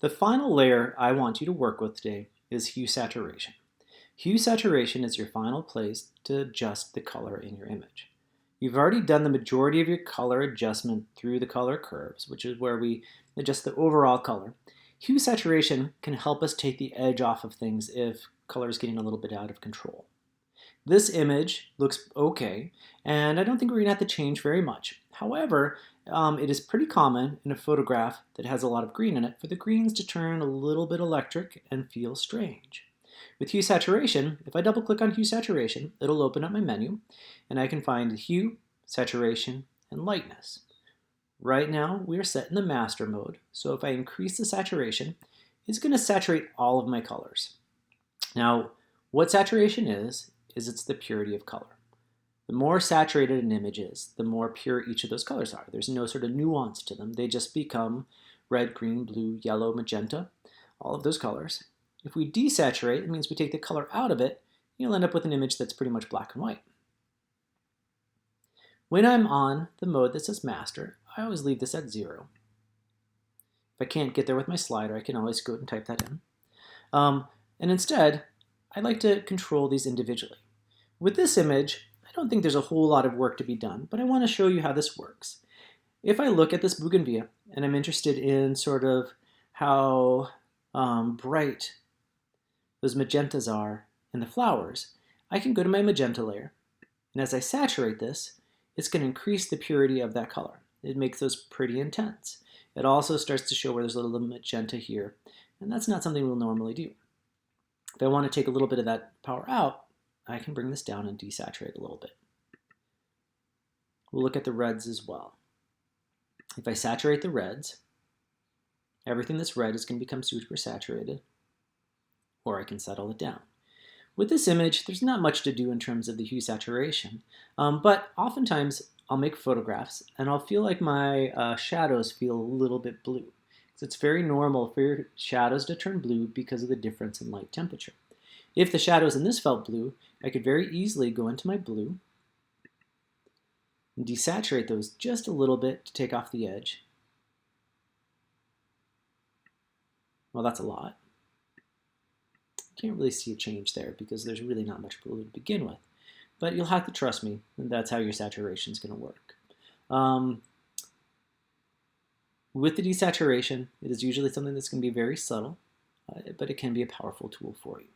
The final layer I want you to work with today is hue saturation. Hue saturation is your final place to adjust the color in your image. You've already done the majority of your color adjustment through the color curves, which is where we adjust the overall color. Hue saturation can help us take the edge off of things if color is getting a little bit out of control. This image looks okay, and I don't think we're going to have to change very much. However, it is pretty common in a photograph that has a lot of green in it for the greens to turn a little bit electric and feel strange. With hue saturation, if I double click on hue saturation, it'll open up my menu, and I can find hue, saturation, and lightness. Right now, we are set in the master mode, so if I increase the saturation, it's going to saturate all of my colors. Now, what saturation is it's the purity of color. The more saturated an image is, the more pure each of those colors are. There's no sort of nuance to them. They just become red, green, blue, yellow, magenta, all of those colors. If we desaturate, it means we take the color out of it, you'll end up with an image that's pretty much black and white. When I'm on the mode that says master, I always leave this at 0. If I can't get there with my slider, I can always go and type that in. And instead, I like to control these individually. With this image, I don't think there's a whole lot of work to be done, but I want to show you how this works. If I look at this bougainvillea, and I'm interested in sort of how bright those magentas are in the flowers, I can go to my magenta layer, and as I saturate this, it's going to increase the purity of that color. It makes those pretty intense. It also starts to show where there's a little magenta here, and that's not something we'll normally do. If I want to take a little bit of that power out, I can bring this down and desaturate a little bit. We'll look at the reds as well. If I saturate the reds, everything that's red is going to become super saturated, or I can settle it down. With this image, there's not much to do in terms of the hue saturation, but oftentimes I'll make photographs and I'll feel like my shadows feel a little bit blue. So it's very normal for your shadows to turn blue because of the difference in light temperature. If the shadows in this felt blue, I could very easily go into my blue and desaturate those just a little bit to take off the edge. Well, that's a lot. Can't really see a change there because there's really not much blue to begin with. But you'll have to trust me, and that's how your saturation is going to work. With the desaturation, it is usually something that's going to be very subtle, but it can be a powerful tool for you.